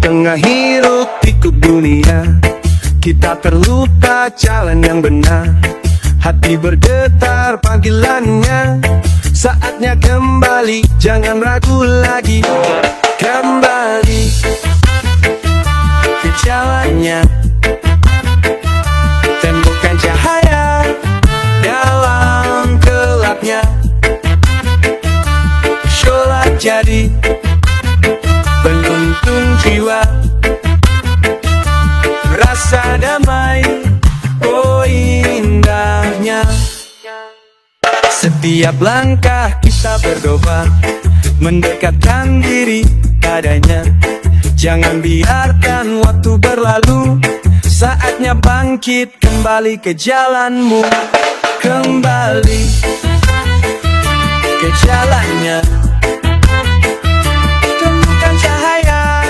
tengah hiruk pikuk dunia, kita perlu tak jalan yang benar. Hati berdetar panggilannya, saatnya kembali, jangan ragu lagi. Kembali ke jalannya, temukan cahaya dalam gelapnya. Sholat jadi penuntun jiwa, rasa damai, oh indahnya. Setiap langkah kita berdoa, mendekatkan diri padanya. Jangan biarkan waktu berlalu, saatnya bangkit kembali ke jalanmu. Kembali ke jalannya, temukan cahaya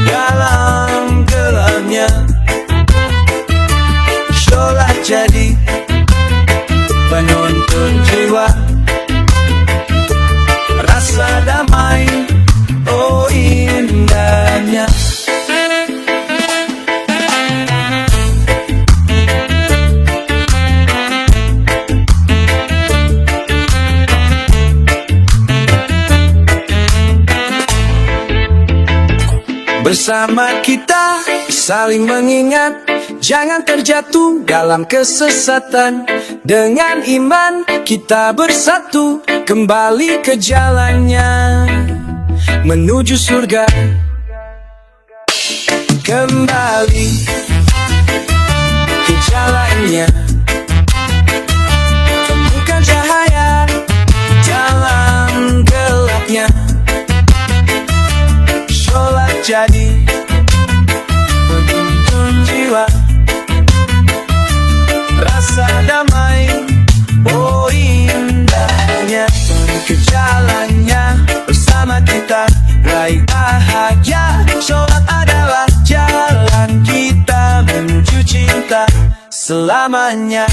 dalam gelapnya. Sholat jadi penuntun jiwa, rasa damai, oh indahnya. Bersama kita saling mengingat, jangan terjatuh dalam kesesatan. Dengan iman kita bersatu, kembali ke jalannya, menuju surga. Kembali ke jalannya, temukan cahaya dalam gelapnya. Sholat jadi penuntun jiwa, rasa damai, oh indahnya. Ke jalannya, bersama kita raih bahagia. Sholat adalah jalan kita menuju cinta selamanya.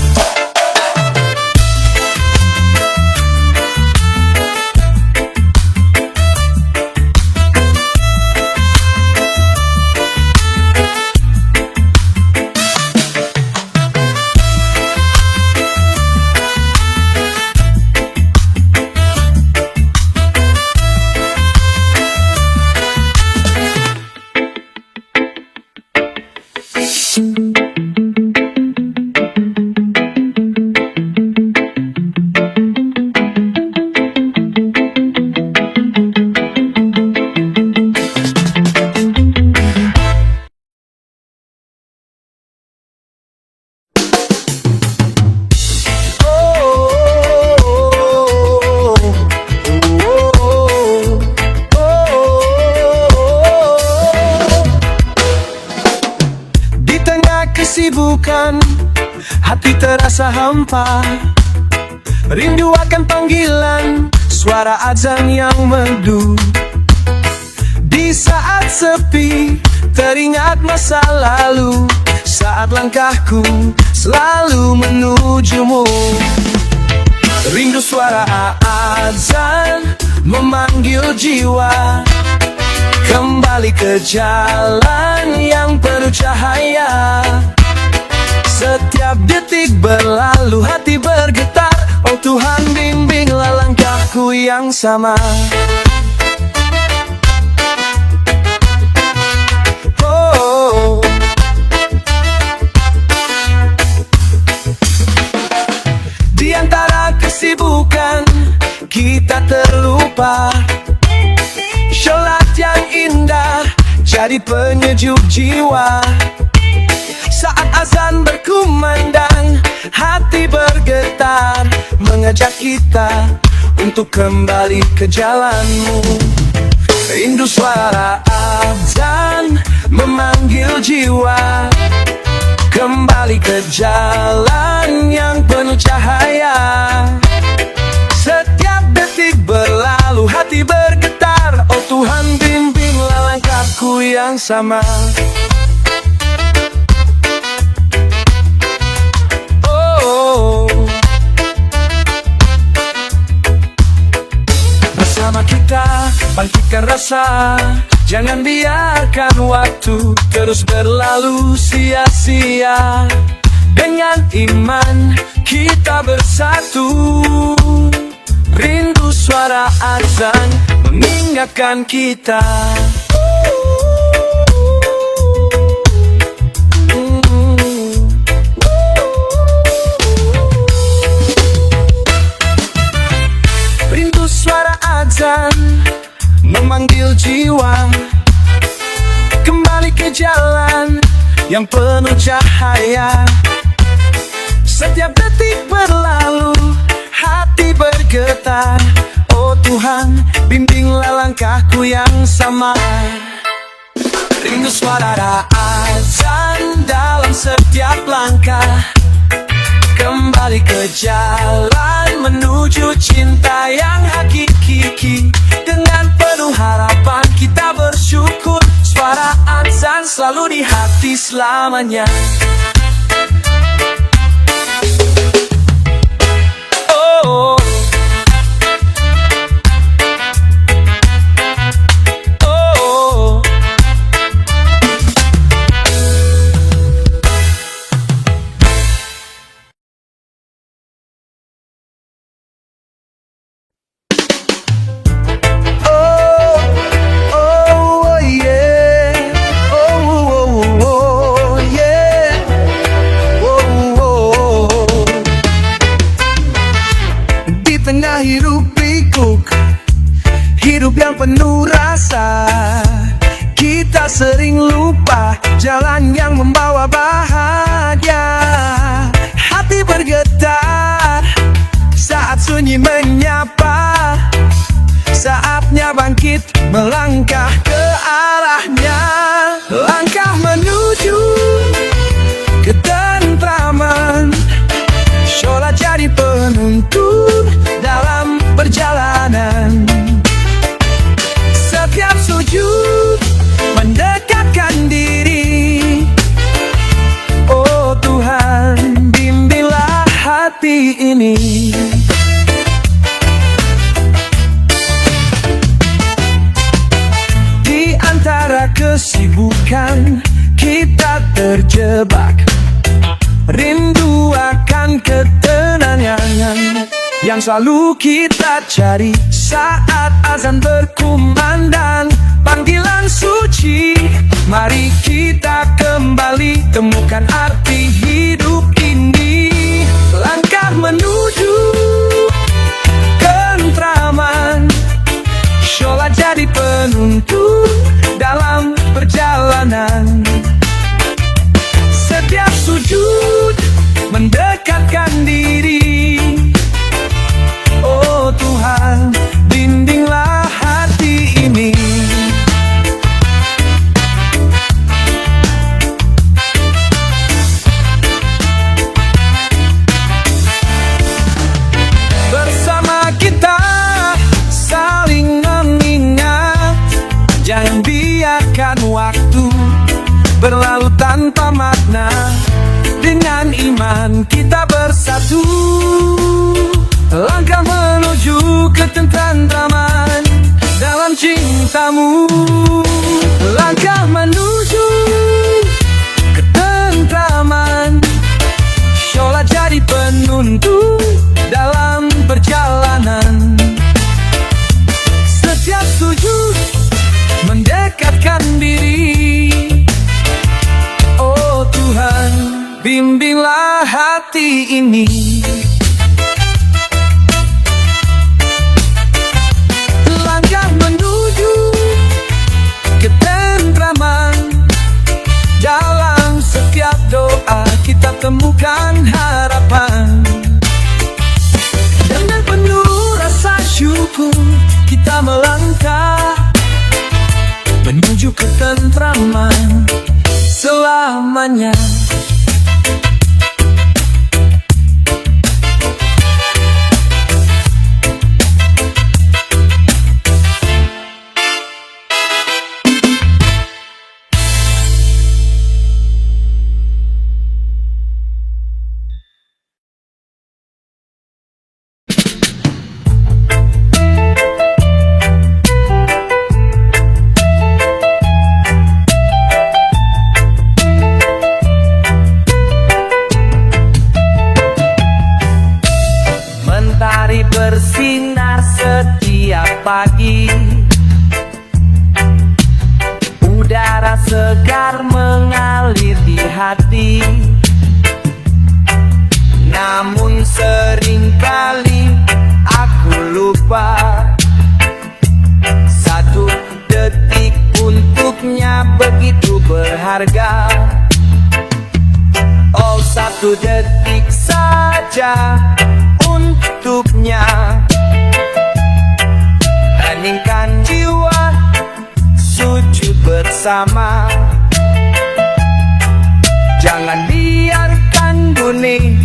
Kesibukan, hati terasa hampa, rindu akan panggilan suara azan yang merdu. Di saat sepi, teringat masa lalu, saat langkahku selalu menujumu. Rindu suara azan memanggil jiwa, kembali ke jalan yang penuh cahaya. Setiap detik berlalu, hati bergetar, oh Tuhan bimbinglah langkahku yang sama. Oh, di antara kesibukan kita terlupa, sholat yang indah jadi penyejuk jiwa. Saat azan berkumandang, hati bergetar, mengajak kita untuk kembali ke jalanmu. Rindu suara azan memanggil jiwa, kembali ke jalan yang penuh cahaya. Setiap detik berlalu, hati bergetar, oh Tuhan bimbinglah langkahku yang sama. Bersama kita bangkitkan rasa, Jangan biarkan waktu terus berlalu sia-sia. Dengan iman kita bersatu. Rindu suara azan mengingatkan kita. Rindu suara azan memanggil jiwa kembali ke jalan yang penuh cahaya. Setiap detik berlalu, hati bergetar. Oh Tuhan, bimbinglah langkahku yang sama. Rindu suara azan dalam setiap langkah. Kembali ke jalan menuju cinta yang hakiki. Dengan penuh harapan kita bersyukur. Suara azan selalu di hati selamanya. Oh, oh, oh, yeah. Oh, yeah. Oh. Di tengah hidup pikuk, hidup yang penuh rasa, kita sering lupa jalan yang membawa bahagia. Hati bergetar saat sunyi menyapa. Saatnya bangkit melangkah ke arahnya. Langkah menuju ketentraman. Sholat jadi penuntun dalam perjalanan. Setiap sujud mendekatkan diri. Oh Tuhan, bimbinglah hati ini. Di antara kesibukan kita terjebak. Rindu akan ketenangan yang selalu kita cari. Saat azan berkumandang, panggilan suci, mari kita kembali temukan arti hidup ini. Langkah menuju ketentraman. Sholat jadi penuntun dalam perjalanan. Setiap sujud mendekatkan diri. Oh Tuhan, bimbinglah hati ini. Bersama kita saling mengingat. Jangan biarkan waktu berlalu tanpa makna. Dengan iman kita bersatu. Langkah menuju ketentraman dalam cintamu. Langkah menuju ketentraman. Sholat jadi penuntun dalam perjalanan. Setiap sujud mendekatkan diri. Oh Tuhan, bimbinglah hati ini. Langkah menuju ketentraman. Dalam setiap doa kita temukan harapan. Dengan penuh rasa syukur kita melangkah menuju ketentraman selamanya. Oh, 1 detik saja untuknya. Heningkan jiwa, sujud bersama. Jangan biarkan dunia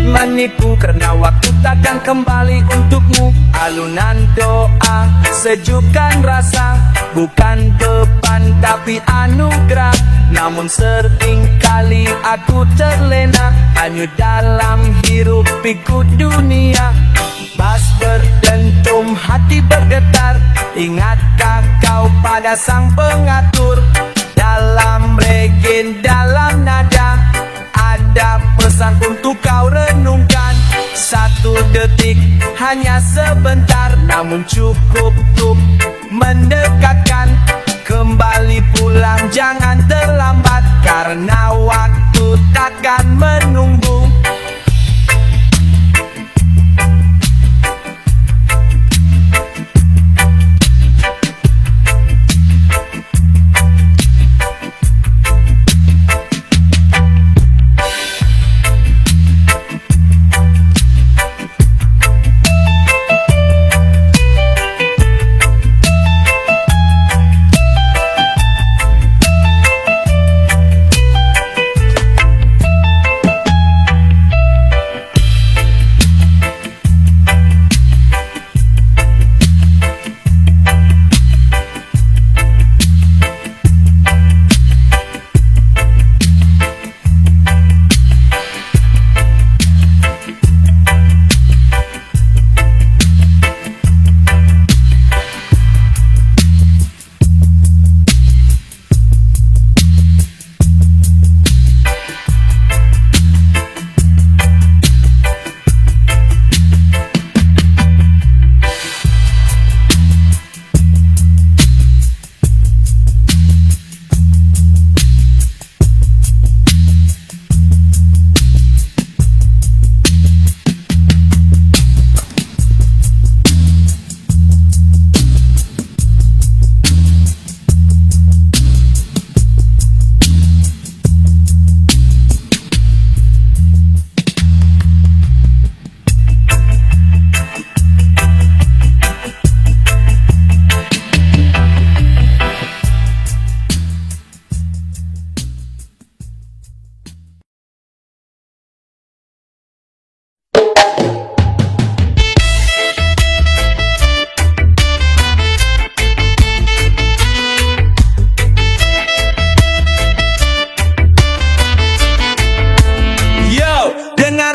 menipu, karena waktu takkan kembali untukmu. Alunan doa, sejukkan rasa, bukan beban tapi anugerah. Namun sering kali aku terlena hanya dalam hirup pikuk dunia. Bas berdentum, hati bergetar, ingatkah kau pada sang pengatur? Dalam regen, dalam nada, ada pesan untuk kau renungkan. 1 detik hanya sebentar, namun cukup untuk mendekatkan. Kembali pulang, jangan terlambat, karena waktu takkan menunggu.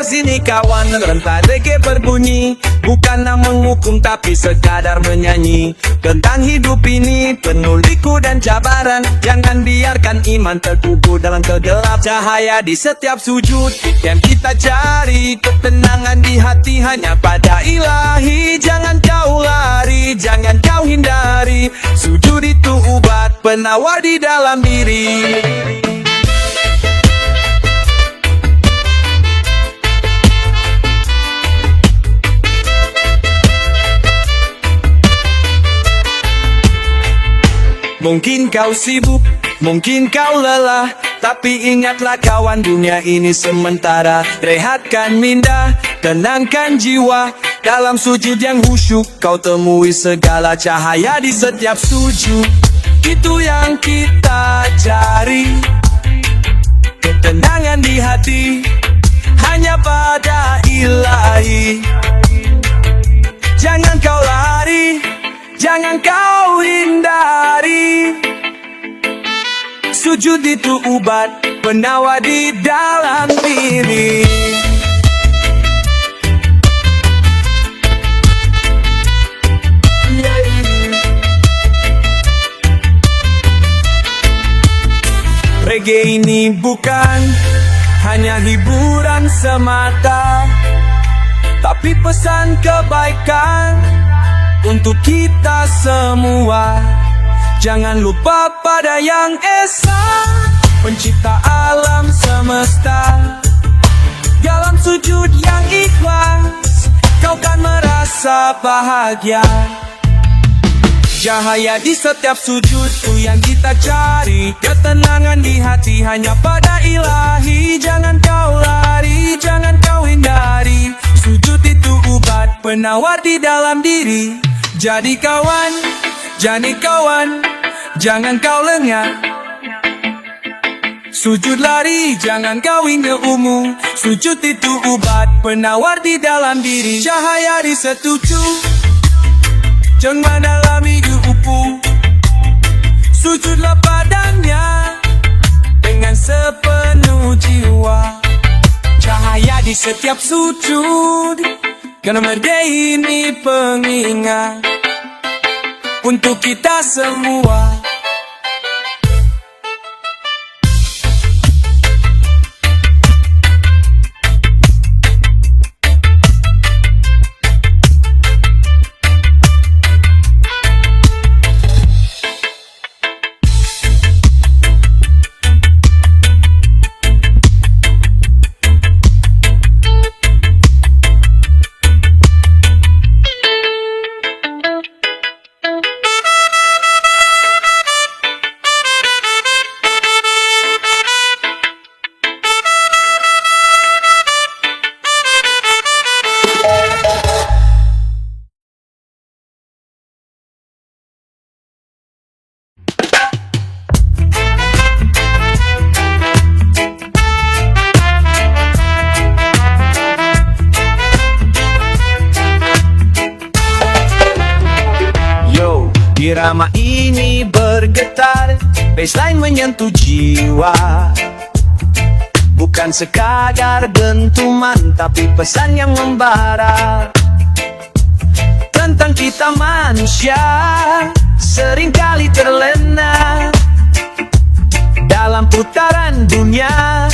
Sini kawan, rentai reggae berbunyi, bukanlah menghukum tapi sekadar menyanyi tentang hidup ini penuh liku dan cabaran. Jangan biarkan iman terkubur dalam kegelap. Cahaya di setiap sujud yang kita cari, ketenangan di hati hanya pada Ilahi. Jangan kau lari, jangan kau hindari, sujud itu obat penawar di dalam diri. Mungkin kau sibuk, mungkin kau lelah, tapi ingatlah kawan, dunia ini sementara. Rehatkan minda, tenangkan jiwa, dalam sujud yang khusyuk kau temui segala cahaya di setiap sujud. Itu yang kita cari, ketenangan di hati hanya pada Ilahi. Jangan kau lari, jangan kau hindari, sujud itu obat penawar di dalam diri. Reggae ini bukan hanya hiburan semata, tapi pesan kebaikan untuk kita semua. Jangan lupa pada Yang Esa, pencipta alam semesta. Dalam sujud yang ikhlas, kau kan merasa bahagia. Cahaya di setiap sujudku yang kita cari, ketenangan di hati hanya pada Ilahi. Jangan kau lari, jangan kau hindari, sujud itu obat penawar di dalam diri. Jadi kawan, jangan kau lengah. Sujud lari, jangan kau hingga umum. Sujud itu obat penawar di dalam diri. Cahaya di setuju, jangan mendalami upu. Sujudlah padanya dengan sepenuh jiwa. Cahaya di setiap sujud, karena mereka ini pengingat untuk kita semua. Irama ini bergetar, baseline menyentuh jiwa. Bukan sekadar dentuman, tapi pesan yang membara tentang kita manusia seringkali terlena dalam putaran dunia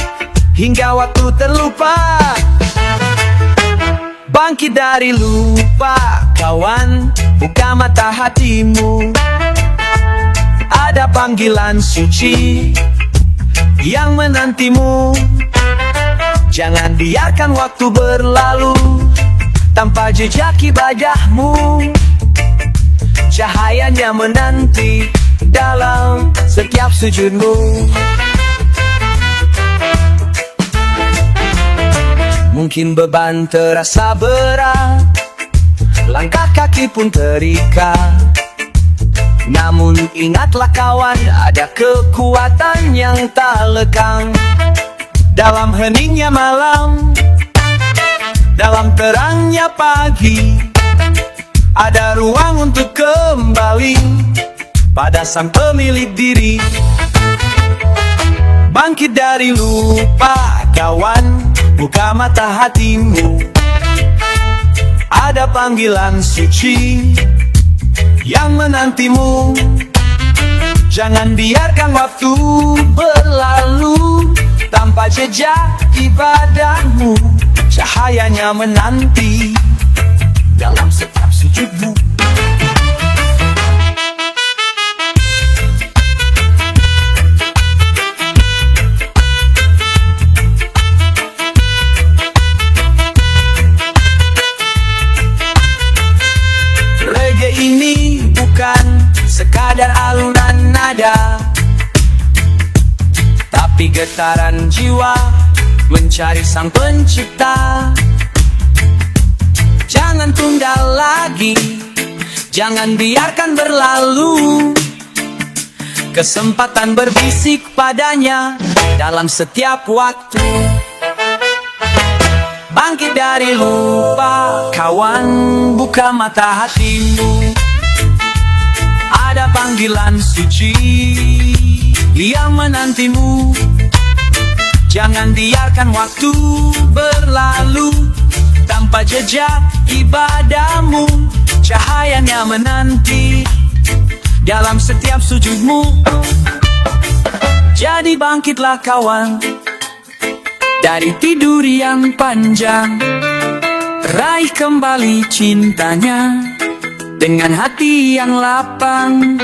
hingga waktu terlupa. Bangkit dari lupa, kawan, buka mata hatimu. Ada panggilan suci yang menantimu. Jangan biarkan waktu berlalu tanpa jejak ibadahmu. Cahayanya menanti dalam setiap sujudmu. Mungkin beban terasa berat, langkah kaki pun terikat. Namun ingatlah kawan, ada kekuatan yang tak lekang. Dalam heningnya malam, dalam terangnya pagi, ada ruang untuk kembali pada sang pemilik diri. Bangkit dari lupa, kawan, buka mata hatimu. Ada panggilan suci yang menantimu. Jangan biarkan waktu berlalu tanpa jejak ibadahmu. Cahayanya menanti dalam setiap sujudmu. Ini bukan sekadar alunan nada, tapi getaran jiwa mencari sang pencipta. Jangan tunda lagi, jangan biarkan berlalu. Kesempatan berbisik padanya dalam setiap waktu. Bangkit dari lupa, kawan, buka mata hatimu. Ada panggilan suci yang menantimu. Jangan biarkan waktu berlalu tanpa jejak ibadahmu. Cahayanya menanti dalam setiap sujudmu. Jadi bangkitlah kawan dari tidur yang panjang, raih kembali cintanya dengan hati yang lapang.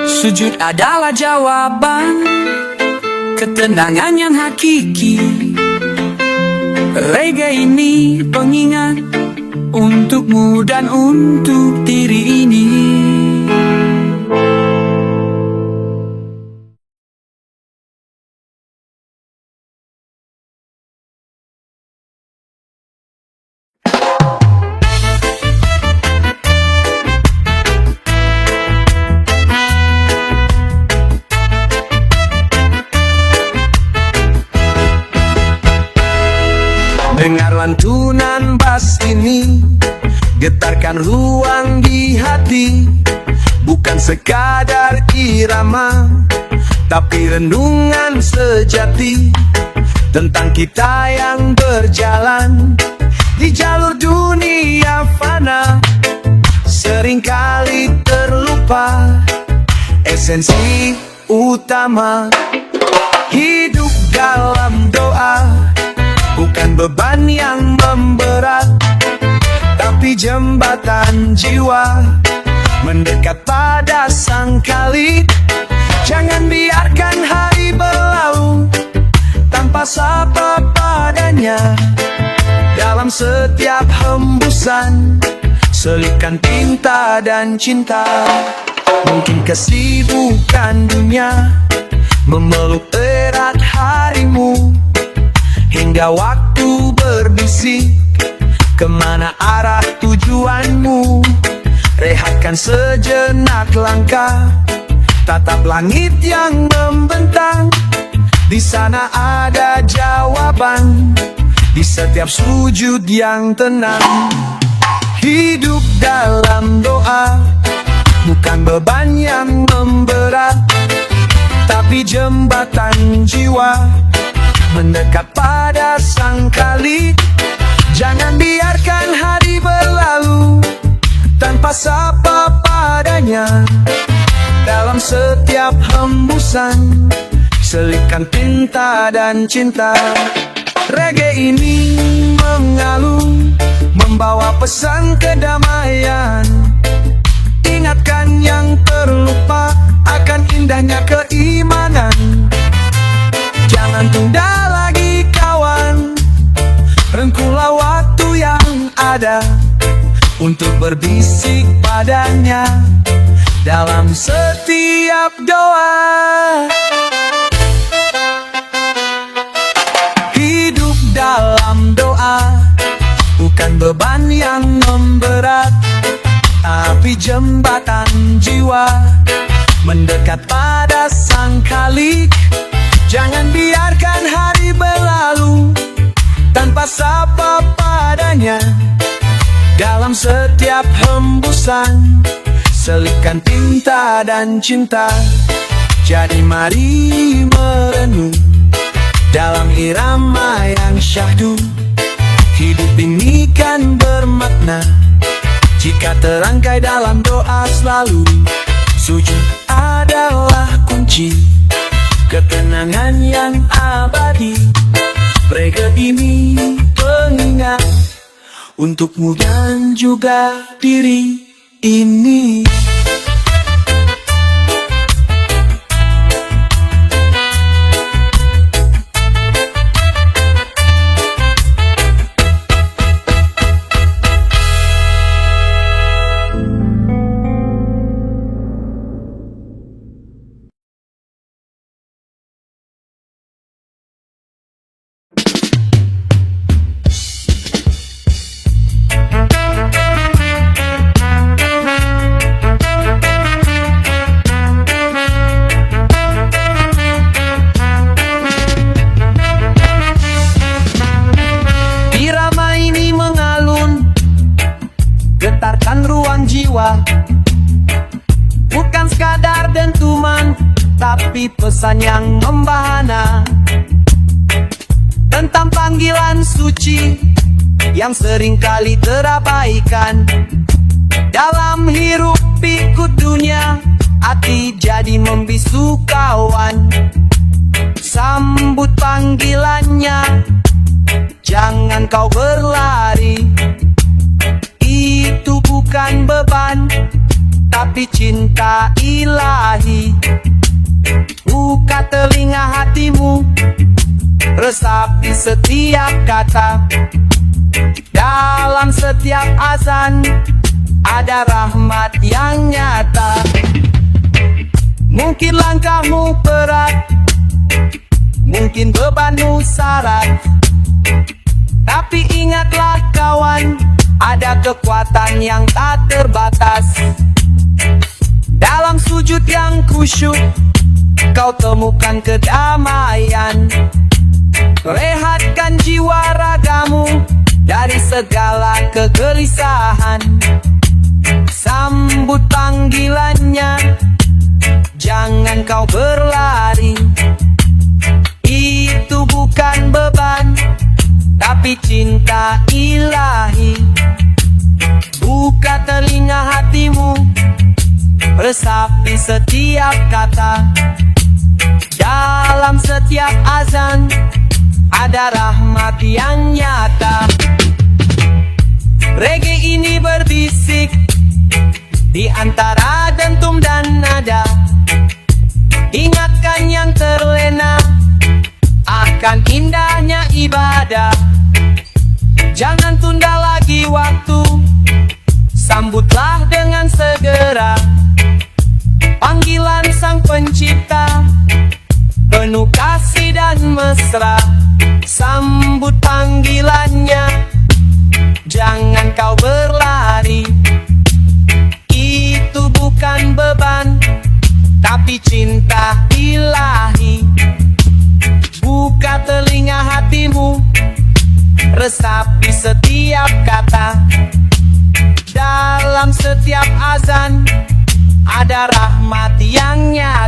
Sujud adalah jawaban, ketenangan yang hakiki. Reggae ini pengingat untukmu dan untuk diri ini. Dengar lantunan bass ini, getarkan ruang di hati. Bukan sekadar irama, tapi renungan sejati tentang kita yang berjalan di jalur dunia fana. Seringkali terlupa esensi utama. Hidup dalam doa bukan beban yang memberat, tapi jembatan jiwa mendekat pada sang Khalik. Jangan biarkan hari berlalu tanpa sapa padanya. Dalam setiap hembusan selipkan tinta dan cinta. Mungkin kesibukan dunia memeluk erat harimu, hingga waktu berbisik kemana arah tujuanmu. Rehatkan sejenak langkah, tatap langit yang membentang. Di sana ada jawaban, di setiap sujud yang tenang. Hidup dalam doa bukan beban yang memberat, tapi jembatan jiwa mendekat pada sang Khalik. Jangan biarkan hari berlalu tanpa sapa padanya. Dalam setiap hembusan selipkan tinta dan cinta. Reggae ini mengalun, membawa pesan kedamaian. Ingatkan yang terlupa akan indahnya keimanan. Jangan tunda lagi kawan, rengkuhlah waktu yang ada untuk berbisik padanya dalam setiap doa. Hidup dalam doa bukan beban yang memberat, tapi jembatan jiwa mendekat pada sang Khalik. Jangan biarkan hari berlalu tanpa sapa padanya. Dalam setiap hembusan selipkan tinta dan cinta. Jadi mari merenung dalam irama yang syahdu. Hidup ini kan bermakna jika terangkai dalam doa selalu. Sujud adalah kunci ketenangan yang abadi. Reggae ini pengingat untukmu dan juga diri ini. Getarkan ruang jiwa, bukan sekadar dentuman, tapi pesan yang membahana tentang panggilan suci yang seringkali terabaikan. Dalam hiruk pikuk dunia, hati jadi membisu kawan. Sambut panggilannya, jangan kau berlari. Itu bukan beban, tapi cinta ilahi. Buka telinga hatimu, resapi setiap kata. Dalam setiap azan ada rahmat yang nyata. Mungkin langkahmu berat, mungkin bebanmu syarat, tapi ingatlah kawan, ada kekuatan yang tak terbatas. Dalam sujud yang khusyuk, kau temukan kedamaian. Rehatkan jiwa ragamu, segala kegelisahan. Sambut panggilannya, jangan kau berlari. Itu bukan beban, tapi cinta ilahi. Buka telinga hatimu, resapi setiap kata. Dalam setiap azan ada rahmat yang nyata. Reggae ini berbisik di antara dentum dan nada, ingatkan yang terlena akan indahnya ibadah. Jangan tunda lagi waktu, sambutlah dengan segera panggilan Sang Pencipta, penuh kasih dan mesra. Sambut panggilannya, jangan kau berlari. Itu bukan beban, tapi cinta ilahi. Buka telinga hatimu, resapi setiap kata. Dalam setiap azan ada rahmat yang nyata.